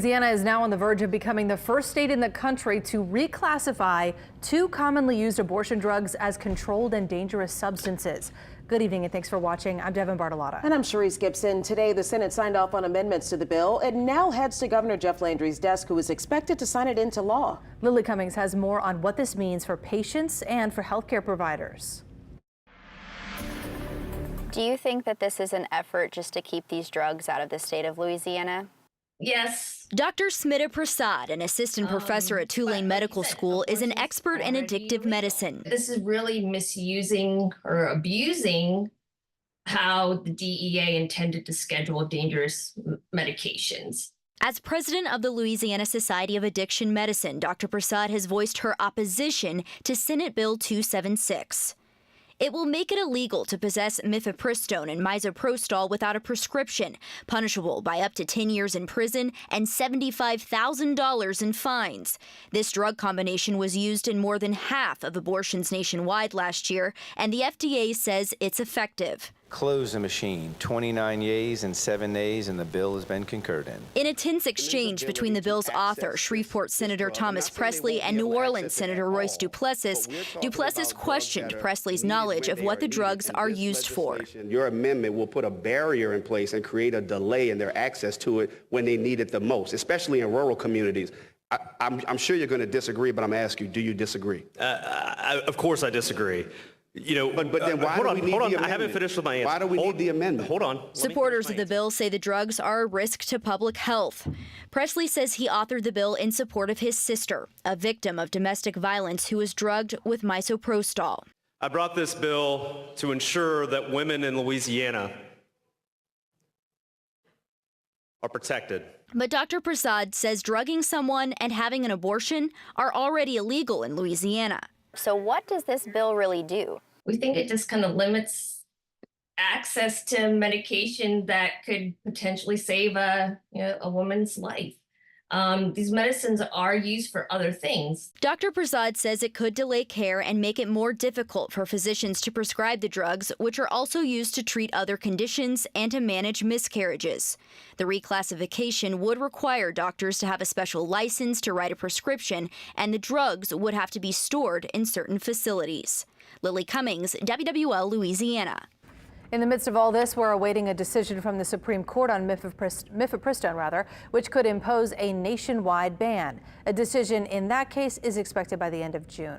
Louisiana is now on the verge of becoming the first state in the country to reclassify two commonly used abortion drugs as controlled and dangerous substances. Good evening and thanks for watching. I'm Devin Bartolotta. And I'm Sharice Gibson. Today, the Senate signed off on amendments to the bill. It now heads to Governor Jeff Landry's desk, who is expected to sign it into law. Lily Cummings has more on what this means for patients and for healthcare providers. Do you think that this is an effort just to keep these drugs out of the state of Louisiana? Yes. Dr. Smita Prasad, an assistant professor at Tulane Medical School, is an expert in addictive medicine. This is really misusing or abusing how the DEA intended to schedule dangerous medications. As president of the Louisiana Society of Addiction Medicine, Dr. Prasad has voiced her opposition to Senate Bill 276. It will make it illegal to possess Mifepristone and Misoprostol without a prescription, punishable by up to 10 years in prison and $75,000 in fines. This drug combination was used in more than half of abortions nationwide last year, and the FDA says it's effective. Close the machine. 29 yeas and 7 nays, and the bill has been concurred in. In a tense exchange between the bill's author, Shreveport Senator Thomas Presley, and New Orleans Senator Royce Duplessis, Duplessis questioned Presley's knowledge of what the drugs are used for. Your amendment will put a barrier in place and create a delay in their access to it when they need it the most, especially in rural communities. I'm sure you're going to disagree, but I'm asking you, do you disagree? Of course I disagree. You know, but then why hold do on, we need hold the on. amendment? I haven't finished with my answer. Why do we need the amendment? Hold on. Supporters of the bill say the drugs are a risk to public health. Presley says he authored the bill in support of his sister, a victim of domestic violence who was drugged with misoprostol. I brought this bill to ensure that women in Louisiana are protected. But Dr. Prasad says drugging someone and having an abortion are already illegal in Louisiana. So what does this bill really do? We think it just kind of limits access to medication that could potentially save a woman's life. These medicines are used for other things. Dr. Prasad says it could delay care and make it more difficult for physicians to prescribe the drugs, which are also used to treat other conditions and to manage miscarriages. The reclassification would require doctors to have a special license to write a prescription, and the drugs would have to be stored in certain facilities. Lily Cummings, WWL Louisiana. In the midst of all this, we're awaiting a decision from the Supreme Court on Mifepristone, which could impose a nationwide ban. A decision in that case is expected by the end of June.